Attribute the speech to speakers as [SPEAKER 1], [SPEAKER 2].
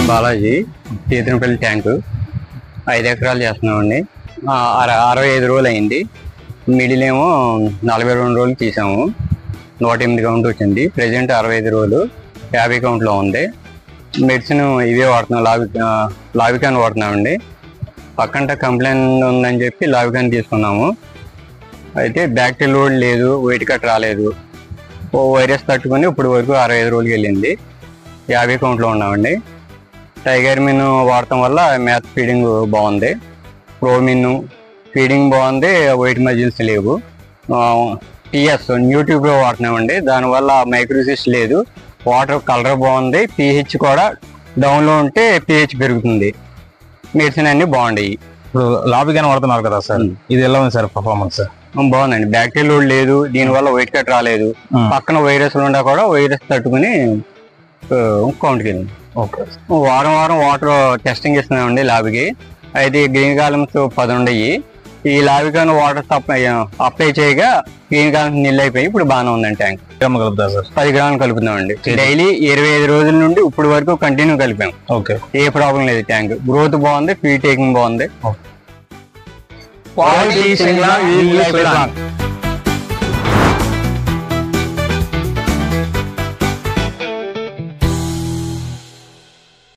[SPEAKER 1] Balaji తీర్థంపల్లి tank 5 ఎకరాలు చేస్తున్నామండి. 65 రోజులు అయింది. మిడిల్ ఏమో 42 రోజులు తీసాము. 108 కౌంట్ వచ్చింది. ప్రజెంట్ 65 రోజులు 50 కౌంట్లో ఉంది. మెడిసిన్ ఇవే వాడుతున్నాం, లావికాన్ వాడుతున్నామండి. పక్కంట కంప్లైంట్ ఉందని చెప్పి లావికాన్ తీసుకున్నాము. అయితే బ్యాక్టీరియల్ లోడ్ లేదు, వెయిట్ కట్ రాలేదు. ఓ వైరస్ తట్టుకుని ఇప్పుడు వరకు 65 రోజులకి వెళ్ళింది. 50 కౌంట్లో ఉన్నామండి. టైగర్ మిన్ వాడటం వల్ల మ్యాథ్ ఫీడింగ్ బాగుంది. ప్రోమిన్ ఫీడింగ్ బాగుంది, వెయిట్ మజిల్స్ లేవు. టీఎస్ న్యూట్యూబ్లో వాడుతున్నామండి. దానివల్ల మైక్రోసిస్ లేదు, వాటర్ కలర్ బాగుంది, పీహెచ్ కూడా డౌన్లో ఉంటే పీహెచ్ పెరుగుతుంది. మెడిసిన్ అన్ని బాగుంటాయి.
[SPEAKER 2] ఇప్పుడు లావికాన్ వాడుతున్నారు కదా సార్, ఇది ఎలా ఉంది సార్ పర్ఫార్మెన్స్?
[SPEAKER 1] బాగుందండి. బ్యాక్టీరియల్ లోడ్ లేదు, దీనివల్ల వెయిట్ కట్ రాలేదు. పక్కన వైరస్లు ఉండా కూడా వైరస్ తట్టుకుని కౌంట్కి వెళ్ళింది.
[SPEAKER 2] ఓకే,
[SPEAKER 1] వారం వాటర్ టెస్టింగ్ ఇస్తున్నామండి ల్యాబ్కి. అయితే గ్రీన్ కాలమ్స్ 10 ఉండయి. ఈ లావికాన్ వాటర్ అప్లై చేయగా గ్రీన్ కాలమ్స్ నీళ్ళు అయిపోయి ఇప్పుడు బాగానే ఉందండి. ట్యాంక్
[SPEAKER 2] కలుపుతా సార్
[SPEAKER 1] 10 గ్రాములు కలుపుతున్నామండి. డైలీ 25 రోజుల నుండి ఇప్పుడు వరకు కంటిన్యూ కలిపాం.
[SPEAKER 2] ఓకే,
[SPEAKER 1] ఏ ప్రాబ్లం లేదు. ట్యాంక్ గ్రోత్ బాగుంది, ఫీడ్ టేకింగ్ బాగుంది.